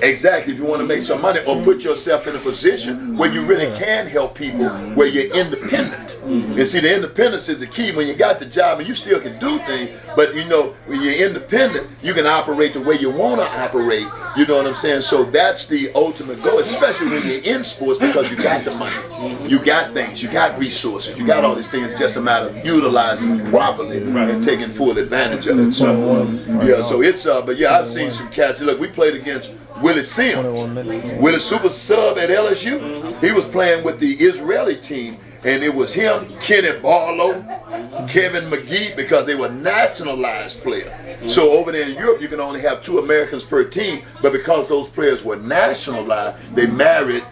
Exactly, if you want to make some money or put yourself in a position where you really can help people, where you're independent. And see, the independence is the key. When you got the job and you still can do things, but you know, when you're independent, you can operate the way you want to operate. You know what I'm saying? So that's the ultimate goal, especially when you're in sports, because you got the money, you got things, you got resources, you got all these things. It's just a matter of utilizing them properly and taking full advantage of it. So yeah, so it's but yeah, I've seen some cats. Look, we played against Willie Simms, Willie super sub at LSU. He was playing with the Israeli team, and it was him, Kenny Barlow, Kevin McGee, because they were nationalized players. So over there in Europe, you can only have 2 Americans per team, but because those players were nationalized, they married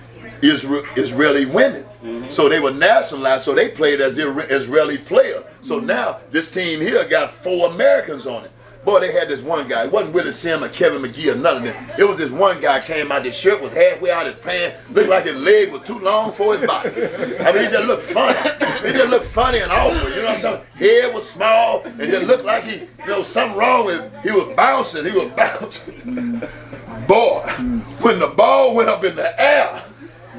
Israeli women. So they were nationalized, so they played as Israeli players. So now this team here got 4 Americans on it. Boy, they had this one guy. It wasn't Willie Simms or Kevin McGee or none of them. It was this one guy came out, his shirt was halfway out his pants, looked like his leg was too long for his body. I mean, he just looked funny. He just looked funny and awkward, you know what I'm saying? Head was small and just looked like he, you know, something wrong with him. He was bouncing, Boy, when the ball went up in the air,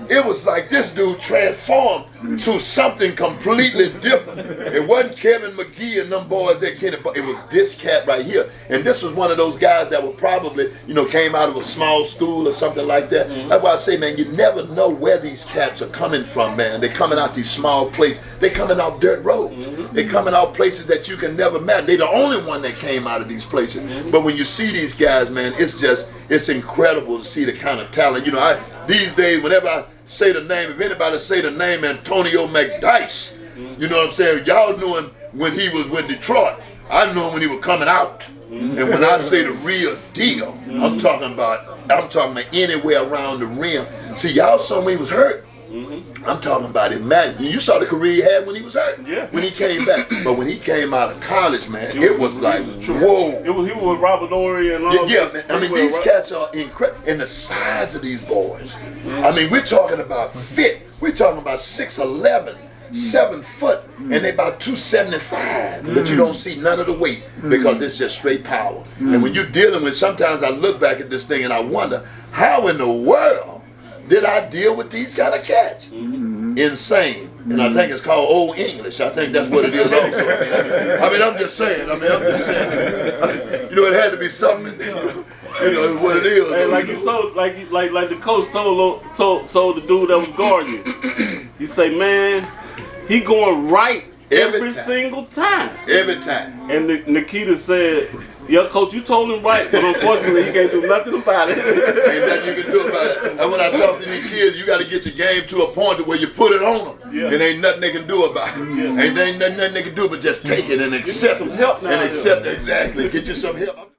it was like this dude transformed to something completely different. It wasn't Kevin McGee and them boys that came, it was this cat right here. And this was one of those guys that were probably, you know, came out of a small school or something like that. That's why I say, man, you never know where these cats are coming from, man. They're coming out these small places. They're coming off dirt roads. They're coming out places that you can never imagine. They're the only one that came out of these places. But when you see these guys, man, it's incredible to see the kind of talent. You know, these days, whenever I say the name, if anybody say the name Antonio Mcdyess, you know what I'm saying? Y'all knew him when he was with Detroit. I knew him when he was coming out. And when I say the real deal, I'm talking about anywhere around the rim. See, y'all saw when he was hurt. I'm talking about it, man. You saw the career he had when he was hurt, when he came back. But when he came out of college, man, it was like, whoa. He was with Robert Horry and all man. I mean, these cats are incredible. And the size of these boys. I mean, we're talking about fit. We're talking about 6'11", 7 foot, and they about 275. But you don't see none of the weight because it's just straight power. And when you're dealing with, sometimes I look back at this thing and I wonder, how in the world did I deal with these kind of cats? Insane. And I think it's called Old English. I think that's what it is also. I mean, I'm just saying. You know, it had to be something. You know what it is. And like you told, like the coach told the dude that was guarding you. He say, man, he going right every single time. Every time. And Nikita said, yeah, coach, you told him right, but unfortunately, he can't do nothing about it. Ain't nothing you can do about it. And when I talk to these kids, you got to get your game to a point to where you put it on them. And ain't nothing they can do about it. Ain't nothing they can do but just take it and accept it. Some help now. And accept it, exactly. Get you some help.